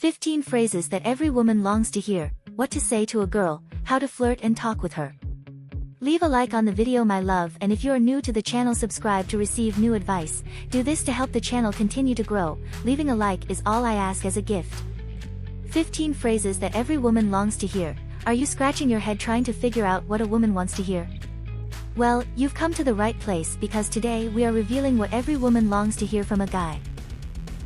15 phrases that every woman longs to hear, what to say to a girl, how to flirt and talk with her. Leave a like on the video my love, and if you are new to the channel, subscribe to receive new advice. Do this to help the channel continue to grow. Leaving a like is all I ask as a gift. 15 phrases that every woman longs to hear. Are you scratching your head trying to figure out what a woman wants to hear? Well, you've come to the right place, because today we are revealing what every woman longs to hear from a guy.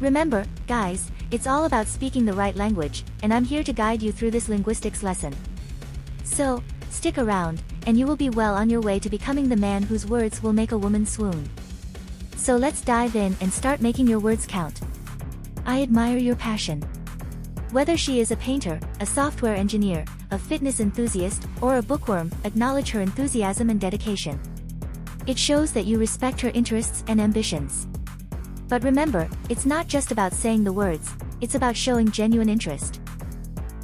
Remember, guys, it's all about speaking the right language, and I'm here to guide you through this linguistics lesson. So, stick around, and you will be well on your way to becoming the man whose words will make a woman swoon. So let's dive in and start making your words count. I admire your passion. Whether she is a painter, a software engineer, a fitness enthusiast, or a bookworm, acknowledge her enthusiasm and dedication. It shows that you respect her interests and ambitions. But remember, it's not just about saying the words, it's about showing genuine interest.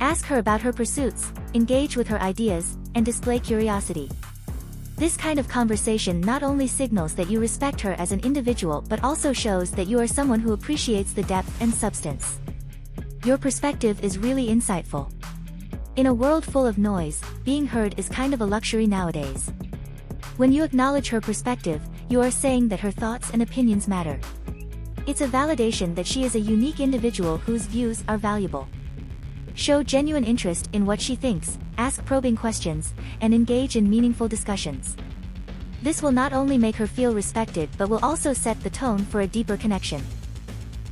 Ask her about her pursuits, engage with her ideas, and display curiosity. This kind of conversation not only signals that you respect her as an individual but also shows that you are someone who appreciates the depth and substance. Your perspective is really insightful. In a world full of noise, being heard is kind of a luxury nowadays. When you acknowledge her perspective, you are saying that her thoughts and opinions matter. It's a validation that she is a unique individual whose views are valuable. Show genuine interest in what she thinks, ask probing questions, and engage in meaningful discussions. This will not only make her feel respected but will also set the tone for a deeper connection.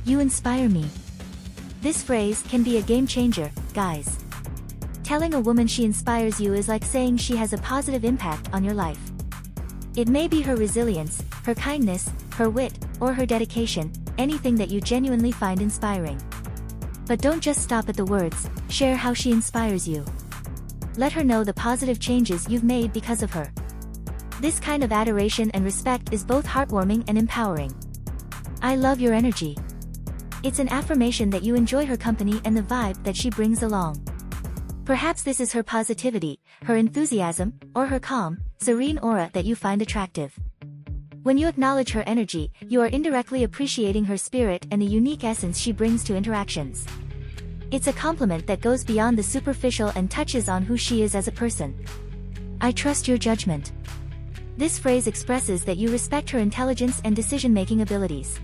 You inspire me. This phrase can be a game changer, guys. Telling a woman she inspires you is like saying she has a positive impact on your life. It may be her resilience, her kindness, her wit, or her dedication, anything that you genuinely find inspiring. But don't just stop at the words, share how she inspires you. Let her know the positive changes you've made because of her. This kind of adoration and respect is both heartwarming and empowering. I love your energy. It's an affirmation that you enjoy her company and the vibe that she brings along. Perhaps this is her positivity, her enthusiasm, or her calm, serene aura that you find attractive. When you acknowledge her energy, you are indirectly appreciating her spirit and the unique essence she brings to interactions. It's a compliment that goes beyond the superficial and touches on who she is as a person. I trust your judgment. This phrase expresses that you respect her intelligence and decision-making abilities.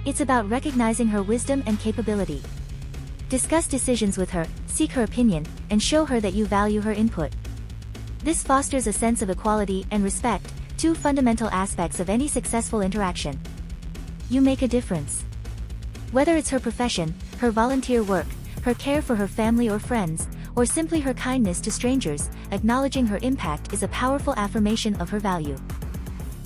It's about recognizing her wisdom and capability. Discuss decisions with her, seek her opinion, and show her that you value her input. This fosters a sense of equality and respect, two fundamental aspects of any successful interaction. You make a difference. Whether it's her profession, her volunteer work, her care for her family or friends, or simply her kindness to strangers, acknowledging her impact is a powerful affirmation of her value.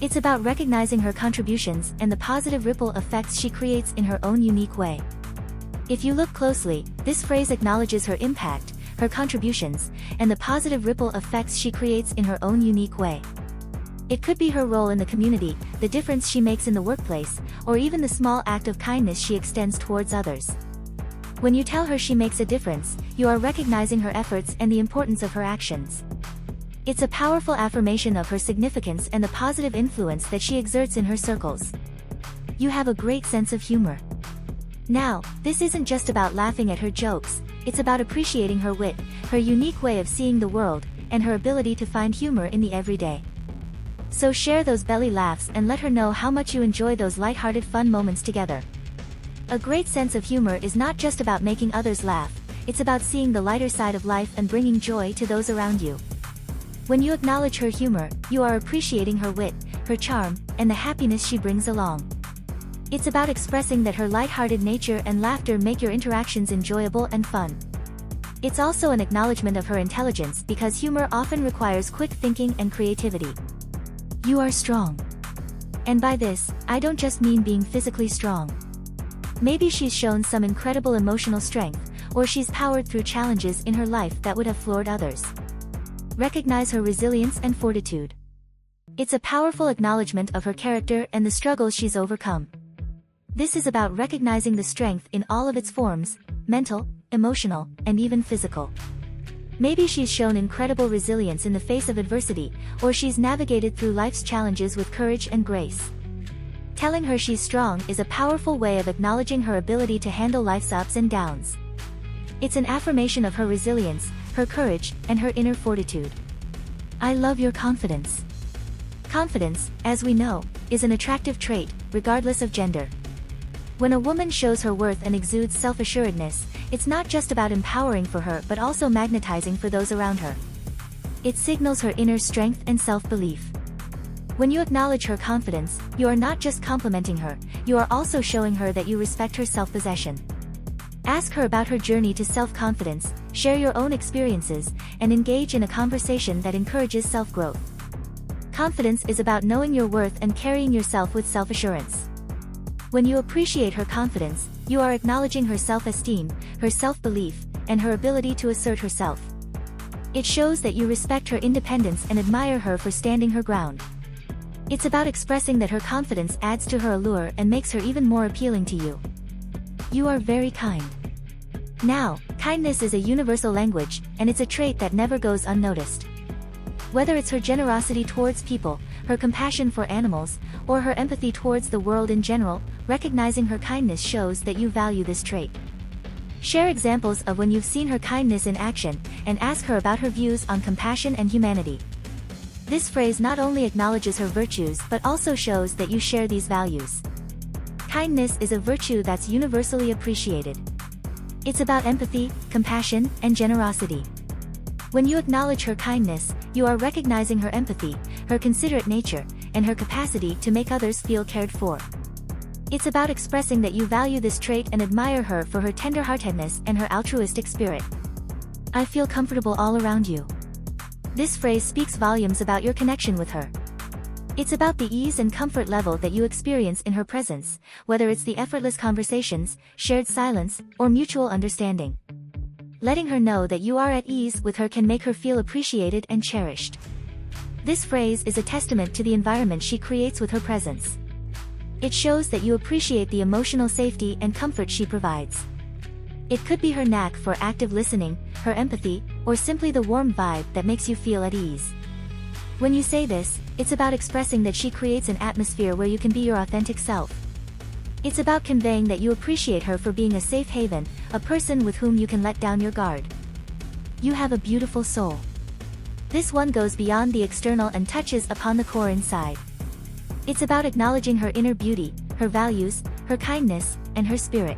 It's about recognizing her contributions and the positive ripple effects she creates in her own unique way. If you look closely, this phrase acknowledges her impact, her contributions, and the positive ripple effects she creates in her own unique way. It could be her role in the community, the difference she makes in the workplace, or even the small act of kindness she extends towards others. When you tell her she makes a difference, you are recognizing her efforts and the importance of her actions. It's a powerful affirmation of her significance and the positive influence that she exerts in her circles. You have a great sense of humor. Now, this isn't just about laughing at her jokes, it's about appreciating her wit, her unique way of seeing the world, and her ability to find humor in the everyday. So share those belly laughs and let her know how much you enjoy those lighthearted fun moments together. A great sense of humor is not just about making others laugh, it's about seeing the lighter side of life and bringing joy to those around you. When you acknowledge her humor, you are appreciating her wit, her charm, and the happiness she brings along. It's about expressing that her lighthearted nature and laughter make your interactions enjoyable and fun. It's also an acknowledgement of her intelligence because humor often requires quick thinking and creativity. You are strong. And by this, I don't just mean being physically strong. Maybe she's shown some incredible emotional strength, or she's powered through challenges in her life that would have floored others. Recognize her resilience and fortitude. It's a powerful acknowledgement of her character and the struggles she's overcome. This is about recognizing the strength in all of its forms, mental, emotional, and even physical. Maybe she's shown incredible resilience in the face of adversity, or she's navigated through life's challenges with courage and grace. Telling her she's strong is a powerful way of acknowledging her ability to handle life's ups and downs. It's an affirmation of her resilience, her courage, and her inner fortitude. I love your confidence. Confidence, as we know, is an attractive trait, regardless of gender. When a woman shows her worth and exudes self-assuredness, it's not just about empowering for her but also magnetizing for those around her. It signals her inner strength and self-belief. When you acknowledge her confidence, you are not just complimenting her, you are also showing her that you respect her self-possession. Ask her about her journey to self-confidence, share your own experiences, and engage in a conversation that encourages self-growth. Confidence is about knowing your worth and carrying yourself with self-assurance. When you appreciate her confidence, you are acknowledging her self-esteem, her self-belief, and her ability to assert herself. It shows that you respect her independence and admire her for standing her ground. It's about expressing that her confidence adds to her allure and makes her even more appealing to you. You are very kind. Now, kindness is a universal language, and it's a trait that never goes unnoticed. Whether it's her generosity towards people, her compassion for animals, or her empathy towards the world in general, recognizing her kindness shows that you value this trait. Share examples of when you've seen her kindness in action, and ask her about her views on compassion and humanity. This phrase not only acknowledges her virtues but also shows that you share these values. Kindness is a virtue that's universally appreciated. It's about empathy, compassion, and generosity. When you acknowledge her kindness, you are recognizing her empathy, her considerate nature, and her capacity to make others feel cared for. It's about expressing that you value this trait and admire her for her tenderheartedness and her altruistic spirit. I feel comfortable all around you. This phrase speaks volumes about your connection with her. It's about the ease and comfort level that you experience in her presence, whether it's the effortless conversations, shared silence, or mutual understanding. Letting her know that you are at ease with her can make her feel appreciated and cherished. This phrase is a testament to the environment she creates with her presence. It shows that you appreciate the emotional safety and comfort she provides. It could be her knack for active listening, her empathy, or simply the warm vibe that makes you feel at ease. When you say this, it's about expressing that she creates an atmosphere where you can be your authentic self. It's about conveying that you appreciate her for being a safe haven, a person with whom you can let down your guard. You have a beautiful soul. This one goes beyond the external and touches upon the core inside. It's about acknowledging her inner beauty, her values, her kindness, and her spirit.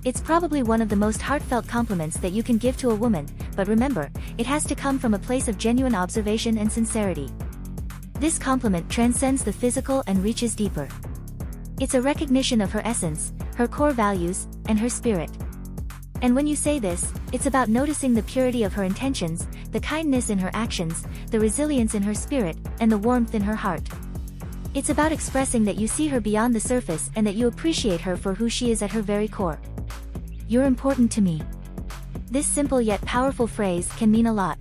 It's probably one of the most heartfelt compliments that you can give to a woman, but remember, it has to come from a place of genuine observation and sincerity. This compliment transcends the physical and reaches deeper. It's a recognition of her essence, her core values, and her spirit. And when you say this, it's about noticing the purity of her intentions, the kindness in her actions, the resilience in her spirit, and the warmth in her heart. It's about expressing that you see her beyond the surface and that you appreciate her for who she is at her very core. You're important to me. This simple yet powerful phrase can mean a lot.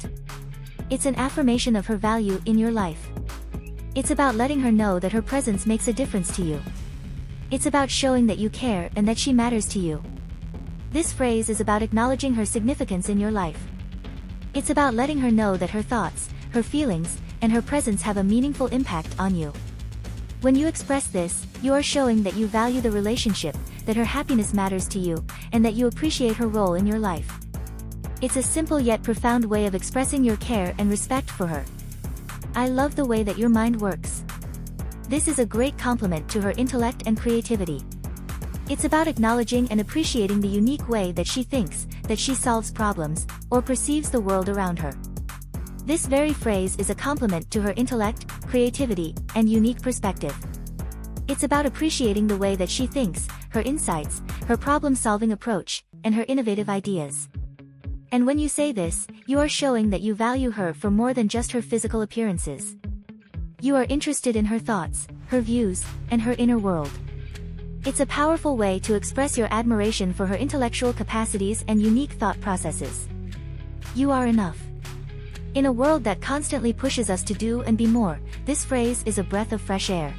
It's an affirmation of her value in your life. It's about letting her know that her presence makes a difference to you. It's about showing that you care and that she matters to you. This phrase is about acknowledging her significance in your life. It's about letting her know that her thoughts, her feelings, and her presence have a meaningful impact on you. When you express this, you are showing that you value the relationship, that her happiness matters to you, and that you appreciate her role in your life. It's a simple yet profound way of expressing your care and respect for her. I love the way that your mind works. This is a great compliment to her intellect and creativity. It's about acknowledging and appreciating the unique way that she thinks, that she solves problems, or perceives the world around her. This very phrase is a compliment to her intellect, creativity, and unique perspective. It's about appreciating the way that she thinks, her insights, her problem-solving approach, and her innovative ideas. And when you say this, you are showing that you value her for more than just her physical appearances. You are interested in her thoughts, her views, and her inner world. It's a powerful way to express your admiration for her intellectual capacities and unique thought processes. You are enough. In a world that constantly pushes us to do and be more, this phrase is a breath of fresh air.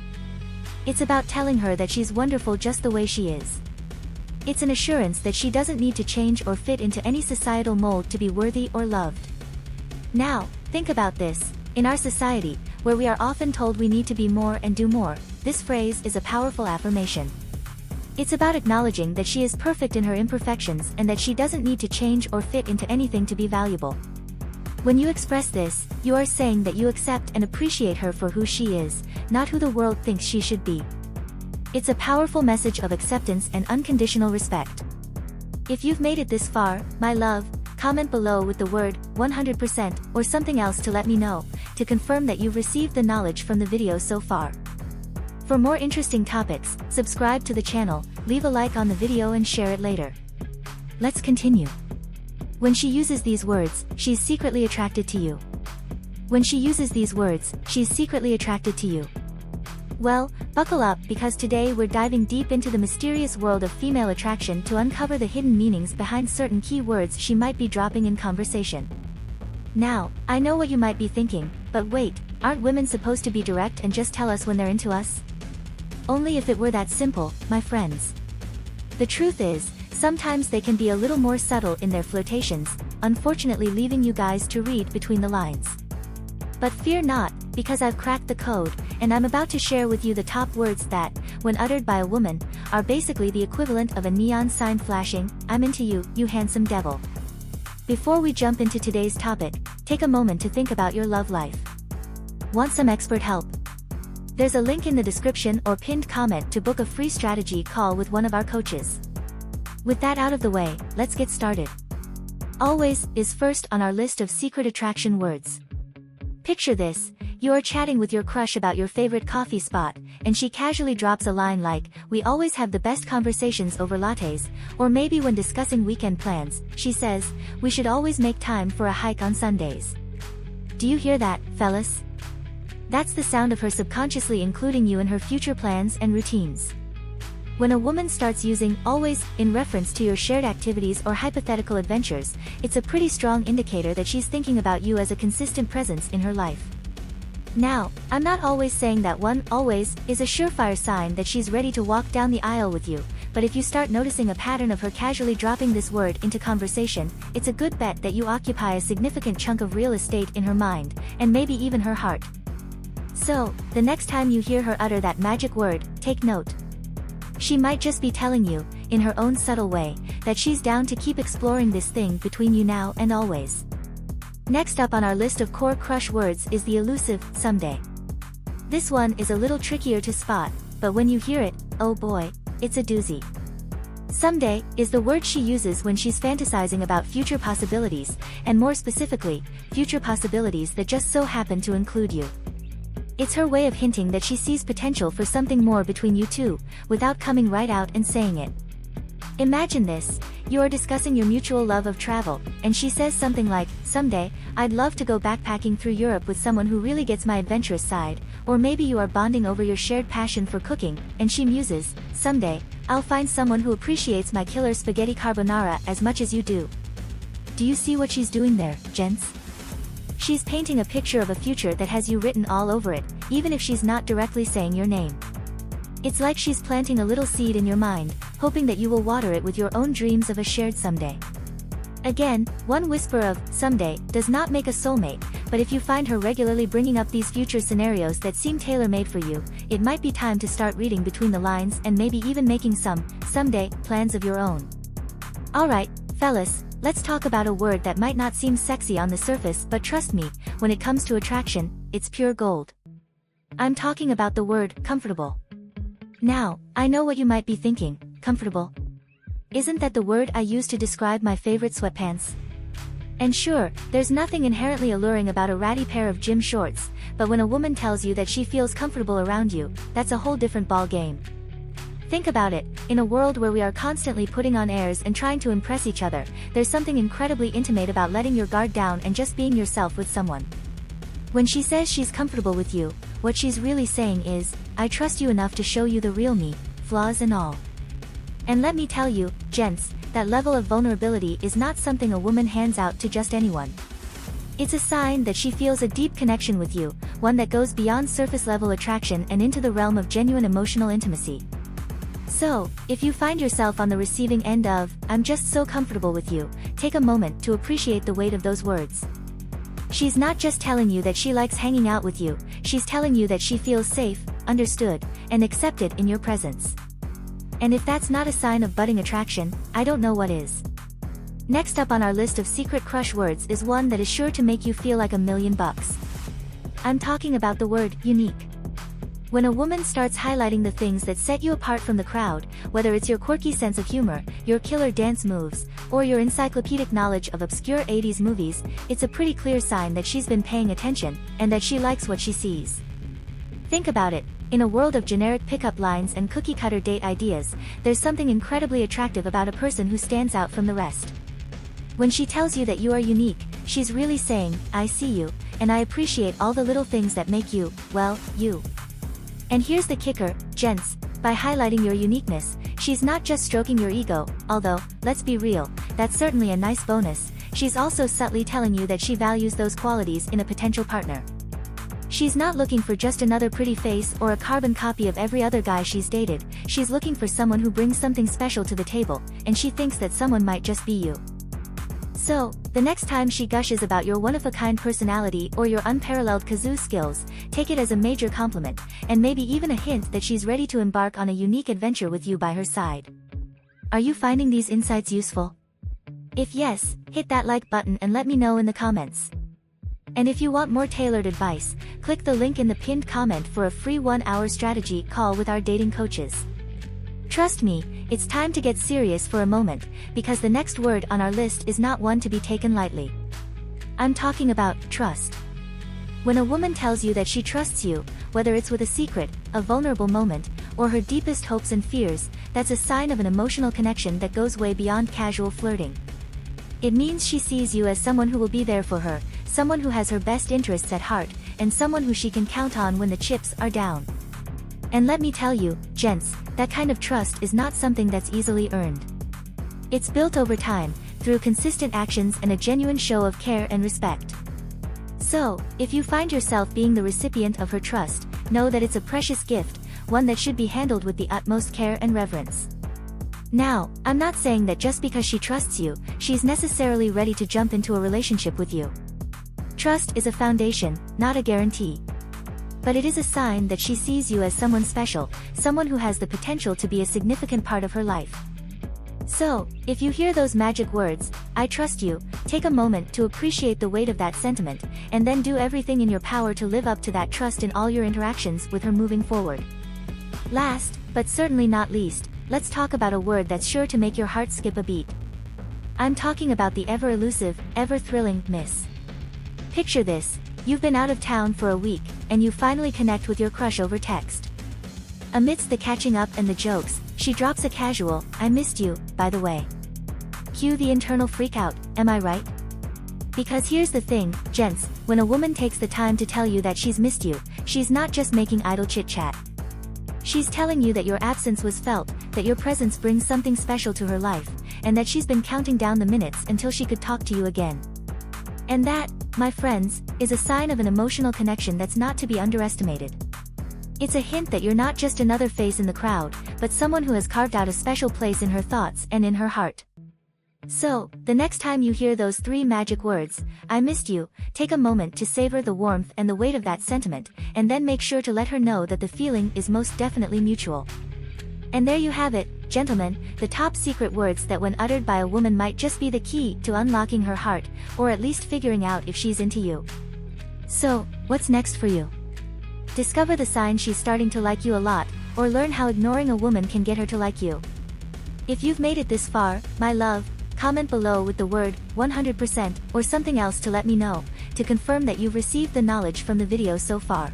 It's about telling her that she's wonderful just the way she is. It's an assurance that she doesn't need to change or fit into any societal mold to be worthy or loved. Now, think about this. In our society, where we are often told we need to be more and do more, this phrase is a powerful affirmation. It's about acknowledging that she is perfect in her imperfections and that she doesn't need to change or fit into anything to be valuable. When you express this, you are saying that you accept and appreciate her for who she is, not who the world thinks she should be. It's a powerful message of acceptance and unconditional respect. If you've made it this far, my love, comment below with the word 100% or something else to let me know, to confirm that you've received the knowledge from the video so far. For more interesting topics, subscribe to the channel, leave a like on the video and share it later. Let's continue. When she uses these words, she's secretly attracted to you. When she uses these words, she's secretly attracted to you. Well, buckle up because today we're diving deep into the mysterious world of female attraction to uncover the hidden meanings behind certain key words she might be dropping in conversation. Now, I know what you might be thinking, but wait, aren't women supposed to be direct and just tell us when they're into us? Only if it were that simple, my friends. The truth is, sometimes they can be a little more subtle in their flirtations, unfortunately leaving you guys to read between the lines. But fear not, because I've cracked the code, and I'm about to share with you the top words that, when uttered by a woman, are basically the equivalent of a neon sign flashing, "I'm into you, you handsome devil." Before we jump into today's topic, take a moment to think about your love life. Want some expert help? There's a link in the description or pinned comment to book a free strategy call with one of our coaches. With that out of the way, let's get started. Always is first on our list of secret attraction words. Picture this, you are chatting with your crush about your favorite coffee spot, and she casually drops a line like, "We always have the best conversations over lattes," or maybe when discussing weekend plans, she says, "We should always make time for a hike on Sundays." Do you hear that, fellas? That's the sound of her subconsciously including you in her future plans and routines. When a woman starts using always in reference to your shared activities or hypothetical adventures, it's a pretty strong indicator that she's thinking about you as a consistent presence in her life. Now, I'm not always saying that one always is a surefire sign that she's ready to walk down the aisle with you, but if you start noticing a pattern of her casually dropping this word into conversation, it's a good bet that you occupy a significant chunk of real estate in her mind, and maybe even her heart. So, the next time you hear her utter that magic word, take note. She might just be telling you, in her own subtle way, that she's down to keep exploring this thing between you now and always. Next up on our list of core crush words is the elusive, someday. This one is a little trickier to spot, but when you hear it, oh boy, it's a doozy. Someday is the word she uses when she's fantasizing about future possibilities, and more specifically, future possibilities that just so happen to include you. It's her way of hinting that she sees potential for something more between you two, without coming right out and saying it. Imagine this, you are discussing your mutual love of travel, and she says something like, "Someday, I'd love to go backpacking through Europe with someone who really gets my adventurous side," or maybe you are bonding over your shared passion for cooking, and she muses, "Someday, I'll find someone who appreciates my killer spaghetti carbonara as much as you do." Do you see what she's doing there, gents? She's painting a picture of a future that has you written all over it, even if she's not directly saying your name. It's like she's planting a little seed in your mind, hoping that you will water it with your own dreams of a shared someday. Again, one whisper of someday does not make a soulmate, but if you find her regularly bringing up these future scenarios that seem tailor-made for you, it might be time to start reading between the lines and maybe even making some someday plans of your own. Alright, fellas, let's talk about a word that might not seem sexy on the surface, but trust me, when it comes to attraction, it's pure gold. I'm talking about the word comfortable. Now, I know what you might be thinking, comfortable? Isn't that the word I use to describe my favorite sweatpants? And sure, there's nothing inherently alluring about a ratty pair of gym shorts, but when a woman tells you that she feels comfortable around you, that's a whole different ball game. Think about it, in a world where we are constantly putting on airs and trying to impress each other, there's something incredibly intimate about letting your guard down and just being yourself with someone. When she says she's comfortable with you, what she's really saying is, I trust you enough to show you the real me, flaws and all. And let me tell you, gents, that level of vulnerability is not something a woman hands out to just anyone. It's a sign that she feels a deep connection with you, one that goes beyond surface level attraction and into the realm of genuine emotional intimacy. So, if you find yourself on the receiving end of, I'm just so comfortable with you, take a moment to appreciate the weight of those words. She's not just telling you that she likes hanging out with you, she's telling you that she feels safe, understood, and accepted in your presence. And if that's not a sign of budding attraction, I don't know what is. Next up on our list of secret crush words is one that is sure to make you feel like $1,000,000. I'm talking about the word unique. When a woman starts highlighting the things that set you apart from the crowd, whether it's your quirky sense of humor, your killer dance moves, or your encyclopedic knowledge of obscure 80s movies, it's a pretty clear sign that she's been paying attention, and that she likes what she sees. Think about it. In a world of generic pickup lines and cookie-cutter date ideas, there's something incredibly attractive about a person who stands out from the rest. When she tells you that you are unique, she's really saying, I see you, and I appreciate all the little things that make you, well, you. And here's the kicker, gents, by highlighting your uniqueness, she's not just stroking your ego, although, let's be real, that's certainly a nice bonus, she's also subtly telling you that she values those qualities in a potential partner. She's not looking for just another pretty face or a carbon copy of every other guy she's dated, she's looking for someone who brings something special to the table, and she thinks that someone might just be you. So, the next time she gushes about your one-of-a-kind personality or your unparalleled kazoo skills, take it as a major compliment, and maybe even a hint that she's ready to embark on a unique adventure with you by her side. Are you finding these insights useful? If yes, hit that like button and let me know in the comments. And if you want more tailored advice, click the link in the pinned comment for a free 1-hour strategy call with our dating coaches. Trust me, it's time to get serious for a moment, because the next word on our list is not one to be taken lightly. I'm talking about trust. When a woman tells you that she trusts you, whether it's with a secret, a vulnerable moment, or her deepest hopes and fears, that's a sign of an emotional connection that goes way beyond casual flirting. It means she sees you as someone who will be there for her, someone who has her best interests at heart, and someone who she can count on when the chips are down. And let me tell you, gents, that kind of trust is not something that's easily earned. It's built over time, through consistent actions and a genuine show of care and respect. So, if you find yourself being the recipient of her trust, know that it's a precious gift, one that should be handled with the utmost care and reverence. Now, I'm not saying that just because she trusts you, she's necessarily ready to jump into a relationship with you. Trust is a foundation, not a guarantee. But it is a sign that she sees you as someone special, someone who has the potential to be a significant part of her life. So, if you hear those magic words, I trust you, take a moment to appreciate the weight of that sentiment, and then do everything in your power to live up to that trust in all your interactions with her moving forward. Last, but certainly not least, let's talk about a word that's sure to make your heart skip a beat. I'm talking about the ever-elusive, ever-thrilling miss. Picture this. You've been out of town for a week, and you finally connect with your crush over text. Amidst the catching up and the jokes, she drops a casual, I missed you, by the way. Cue the internal freakout, am I right? Because here's the thing, gents, when a woman takes the time to tell you that she's missed you, she's not just making idle chit-chat. She's telling you that your absence was felt, that your presence brings something special to her life, and that she's been counting down the minutes until she could talk to you again. And that, my friends, is a sign of an emotional connection that's not to be underestimated. It's a hint that you're not just another face in the crowd, but someone who has carved out a special place in her thoughts and in her heart. So, the next time you hear those 3 magic words, I missed you, take a moment to savor the warmth and the weight of that sentiment, and then make sure to let her know that the feeling is most definitely mutual. And there you have it, gentlemen, the top secret words that when uttered by a woman might just be the key to unlocking her heart, or at least figuring out if she's into you. So, what's next for you? Discover the signs she's starting to like you a lot, or learn how ignoring a woman can get her to like you. If you've made it this far, my love, comment below with the word 100% or something else to let me know, to confirm that you've received the knowledge from the video so far.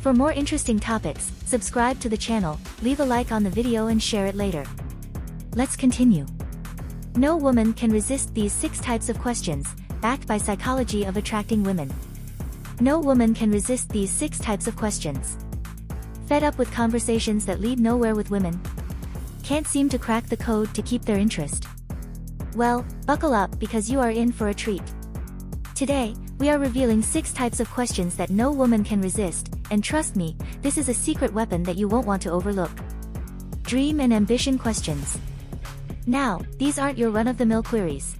For more interesting topics, subscribe to the channel, leave a like on the video and share it later. Let's continue. No woman can resist these 6 types of questions, backed by Psychology of Attracting Women. No woman can resist these 6 types of questions. Fed up with conversations that lead nowhere with women? Can't seem to crack the code to keep their interest? Well, buckle up because you are in for a treat. Today, we are revealing 6 types of questions that no woman can resist, and trust me, this is a secret weapon that you won't want to overlook. Dream and ambition questions. Now, these aren't your run-of-the-mill queries.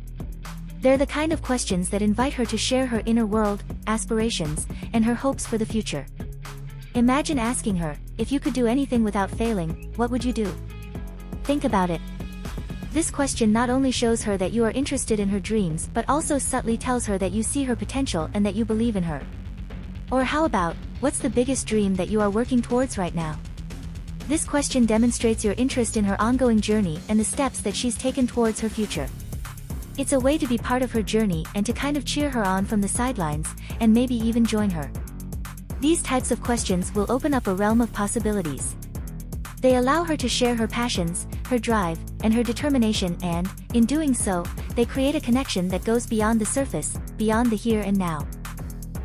They're the kind of questions that invite her to share her inner world, aspirations, and her hopes for the future. Imagine asking her, if you could do anything without failing, what would you do? Think about it. This question not only shows her that you are interested in her dreams but also subtly tells her that you see her potential and that you believe in her. Or how about, what's the biggest dream that you are working towards right now? This question demonstrates your interest in her ongoing journey and the steps that she's taken towards her future. It's a way to be part of her journey and to kind of cheer her on from the sidelines, and maybe even join her. These types of questions will open up a realm of possibilities. They allow her to share her passions, her drive, and her determination, and, in doing so, they create a connection that goes beyond the surface, beyond the here and now.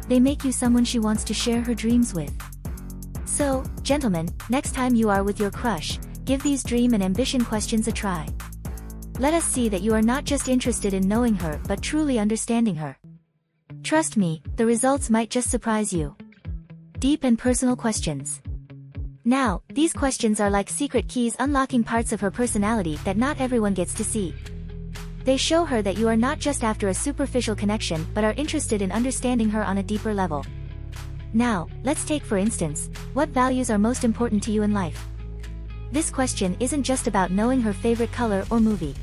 They make you someone she wants to share her dreams with. So, gentlemen, next time you are with your crush, give these dream and ambition questions a try. Let us see that you are not just interested in knowing her but truly understanding her. Trust me, the results might just surprise you. Deep and personal questions. Now, these questions are like secret keys unlocking parts of her personality that not everyone gets to see. They show her that you are not just after a superficial connection but are interested in understanding her on a deeper level. Now, let's take for instance, what values are most important to you in life? This question isn't just about knowing her favorite color or movie.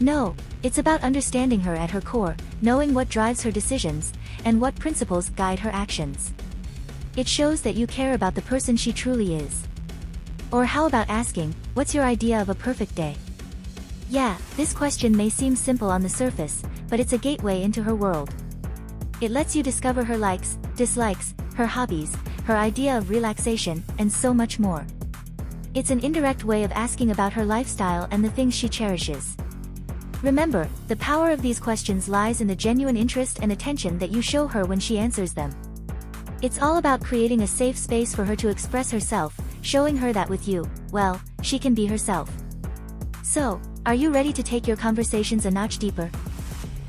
No, it's about understanding her at her core, knowing what drives her decisions, and what principles guide her actions. It shows that you care about the person she truly is. Or how about asking, what's your idea of a perfect day? Yeah, this question may seem simple on the surface, but it's a gateway into her world. It lets you discover her likes, dislikes, her hobbies, her idea of relaxation, and so much more. It's an indirect way of asking about her lifestyle and the things she cherishes. Remember, the power of these questions lies in the genuine interest and attention that you show her when she answers them. It's all about creating a safe space for her to express herself, showing her that with you, well, she can be herself. So, are you ready to take your conversations a notch deeper?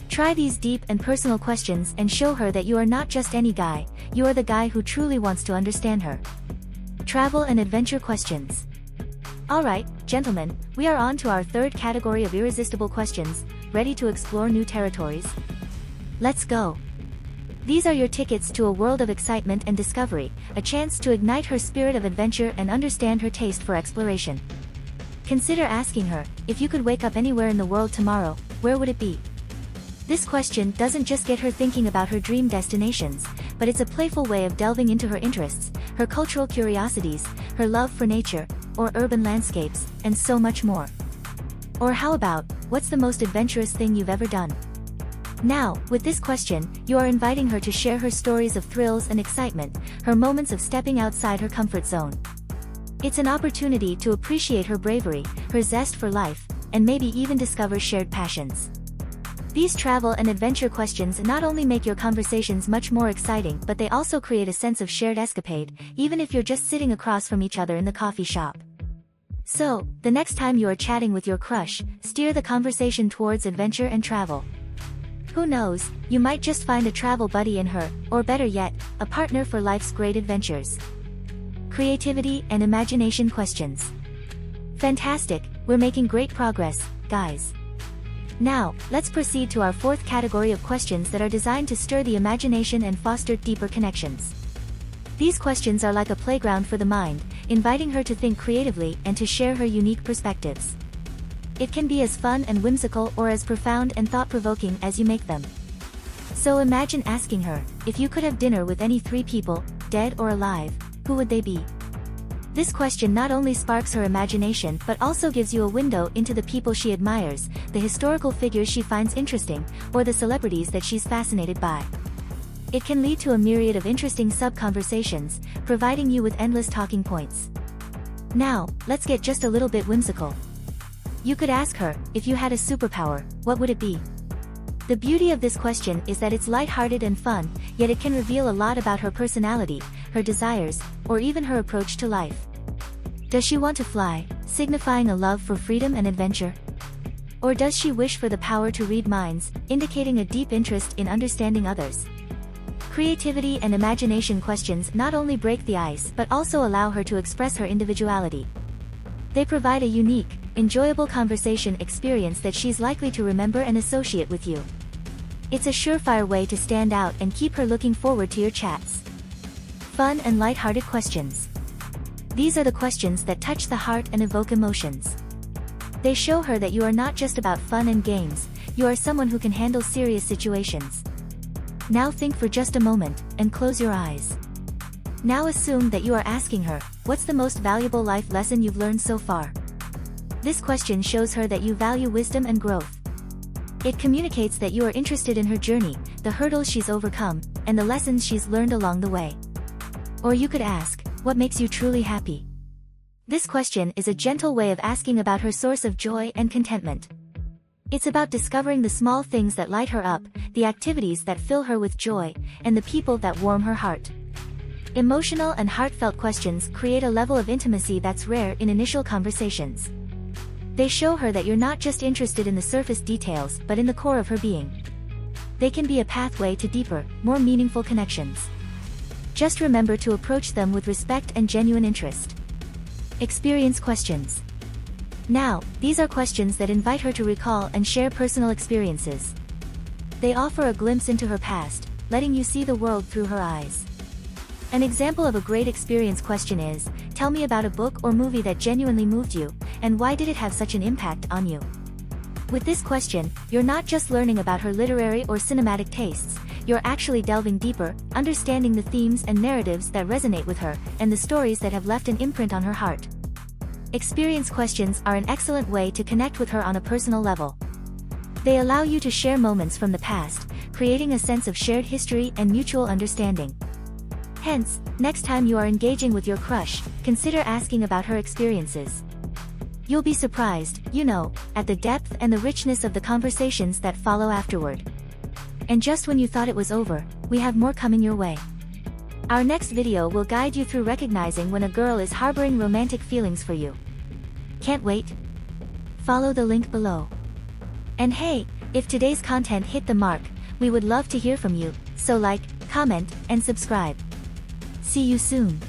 Try these deep and personal questions and show her that you are not just any guy, you are the guy who truly wants to understand her. Travel and adventure questions. Alright, gentlemen, we are on to our third category of irresistible questions, ready to explore new territories? Let's go! These are your tickets to a world of excitement and discovery, a chance to ignite her spirit of adventure and understand her taste for exploration. Consider asking her, if you could wake up anywhere in the world tomorrow, where would it be? This question doesn't just get her thinking about her dream destinations, but it's a playful way of delving into her interests, her cultural curiosities, her love for nature, or urban landscapes, and so much more. Or how about, what's the most adventurous thing you've ever done? Now, with this question, you are inviting her to share her stories of thrills and excitement, her moments of stepping outside her comfort zone. It's an opportunity to appreciate her bravery, her zest for life, and maybe even discover shared passions. These travel and adventure questions not only make your conversations much more exciting but they also create a sense of shared escapade, even if you're just sitting across from each other in the coffee shop. So, the next time you are chatting with your crush, steer the conversation towards adventure and travel. Who knows, you might just find a travel buddy in her, or better yet, a partner for life's great adventures. Creativity and imagination questions. Fantastic, we're making great progress, guys. Now, let's proceed to our fourth category of questions that are designed to stir the imagination and foster deeper connections. These questions are like a playground for the mind, inviting her to think creatively and to share her unique perspectives. It can be as fun and whimsical or as profound and thought-provoking as you make them. So imagine asking her, if you could have dinner with any 3 people, dead or alive, who would they be? This question not only sparks her imagination but also gives you a window into the people she admires, the historical figures she finds interesting, or the celebrities that she's fascinated by. It can lead to a myriad of interesting sub-conversations, providing you with endless talking points. Now, let's get just a little bit whimsical. You could ask her, if you had a superpower, what would it be? The beauty of this question is that it's lighthearted and fun, yet it can reveal a lot about her personality, her desires, or even her approach to life. Does she want to fly, signifying a love for freedom and adventure? Or does she wish for the power to read minds, indicating a deep interest in understanding others? Creativity and imagination questions not only break the ice but also allow her to express her individuality. They provide a unique, enjoyable conversation experience that she's likely to remember and associate with you. It's a surefire way to stand out and keep her looking forward to your chats. Fun and lighthearted questions. These are the questions that touch the heart and evoke emotions. They show her that you are not just about fun and games, you are someone who can handle serious situations. Now think for just a moment, and close your eyes. Now assume that you are asking her, what's the most valuable life lesson you've learned so far? This question shows her that you value wisdom and growth. It communicates that you are interested in her journey, the hurdles she's overcome, and the lessons she's learned along the way. Or you could ask, what makes you truly happy? This question is a gentle way of asking about her source of joy and contentment. It's about discovering the small things that light her up, the activities that fill her with joy, and the people that warm her heart. Emotional and heartfelt questions create a level of intimacy that's rare in initial conversations. They show her that you're not just interested in the surface details but in the core of her being. They can be a pathway to deeper, more meaningful connections. Just remember to approach them with respect and genuine interest. Experience questions. Now, these are questions that invite her to recall and share personal experiences. They offer a glimpse into her past, letting you see the world through her eyes. An example of a great experience question is, tell me about a book or movie that genuinely moved you, and why did it have such an impact on you? With this question, you're not just learning about her literary or cinematic tastes, you're actually delving deeper, understanding the themes and narratives that resonate with her, and the stories that have left an imprint on her heart. Experience questions are an excellent way to connect with her on a personal level. They allow you to share moments from the past, creating a sense of shared history and mutual understanding. Hence, next time you are engaging with your crush, consider asking about her experiences. You'll be surprised, at the depth and the richness of the conversations that follow afterward. And just when you thought it was over, we have more coming your way. Our next video will guide you through recognizing when a girl is harboring romantic feelings for you. Can't wait? Follow the link below. And hey, if today's content hit the mark, we would love to hear from you, so like, comment, and subscribe. See you soon.